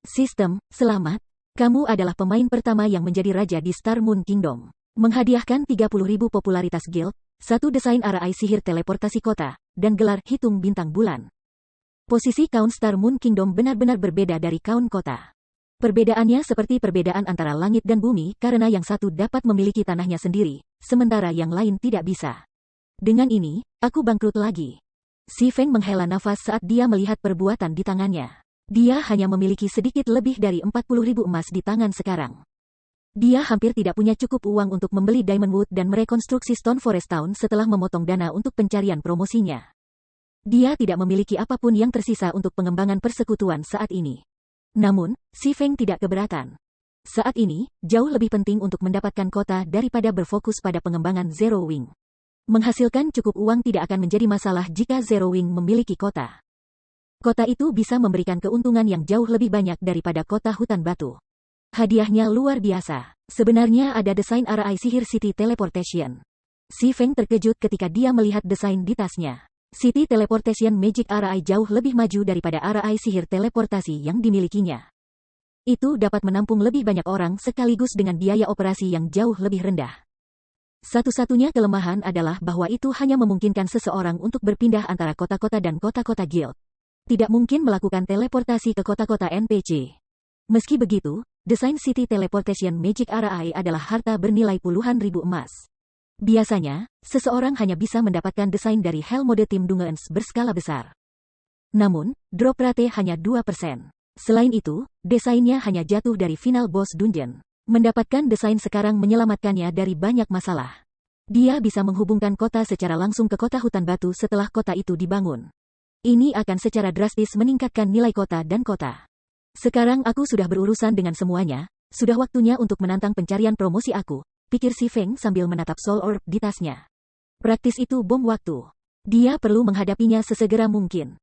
Sistem, selamat. Kamu adalah pemain pertama yang menjadi raja di Star Moon Kingdom. Menghadiahkan 30.000 popularitas guild, 1 desain arai sihir teleportasi kota, dan gelar hitung bintang bulan. Posisi kaun Star Moon Kingdom benar-benar berbeda dari kaun kota. Perbedaannya seperti perbedaan antara langit dan bumi karena yang satu dapat memiliki tanahnya sendiri, sementara yang lain tidak bisa. Dengan ini, aku bangkrut lagi. Si Feng menghela nafas saat dia melihat perbuatan di tangannya. Dia hanya memiliki sedikit lebih dari 40.000 emas di tangan sekarang. Dia hampir tidak punya cukup uang untuk membeli Diamond Wood dan merekonstruksi Stone Forest Town setelah memotong dana untuk pencarian promosinya. Dia tidak memiliki apapun yang tersisa untuk pengembangan persekutuan saat ini. Namun, Si Feng tidak keberatan. Saat ini, jauh lebih penting untuk mendapatkan kota daripada berfokus pada pengembangan Zero Wing. Menghasilkan cukup uang tidak akan menjadi masalah jika Zero Wing memiliki kota. Kota itu bisa memberikan keuntungan yang jauh lebih banyak daripada kota hutan batu. Hadiahnya luar biasa. Sebenarnya ada desain arai sihir City Teleportation. Si Feng terkejut ketika dia melihat desain di tasnya. City Teleportation Magic Arai jauh lebih maju daripada arai sihir teleportasi yang dimilikinya. Itu dapat menampung lebih banyak orang sekaligus dengan biaya operasi yang jauh lebih rendah. Satu-satunya kelemahan adalah bahwa itu hanya memungkinkan seseorang untuk berpindah antara kota-kota dan kota-kota guild. Tidak mungkin melakukan teleportasi ke kota-kota NPC. Meski begitu, desain City Teleportation Magic Arai adalah harta bernilai puluhan ribu emas. Biasanya, seseorang hanya bisa mendapatkan desain dari Hell Mode Team Dungeons berskala besar. Namun, drop rate hanya 2%. Selain itu, desainnya hanya jatuh dari final boss dungeon. Mendapatkan desain sekarang menyelamatkannya dari banyak masalah. Dia bisa menghubungkan kota secara langsung ke kota hutan batu setelah kota itu dibangun. Ini akan secara drastis meningkatkan nilai kota dan kota. Sekarang aku sudah berurusan dengan semuanya, sudah waktunya untuk menantang pencarian promosi aku, pikir Si Feng sambil menatap Soul Orb di tasnya. Praktis itu bom waktu. Dia perlu menghadapinya sesegera mungkin.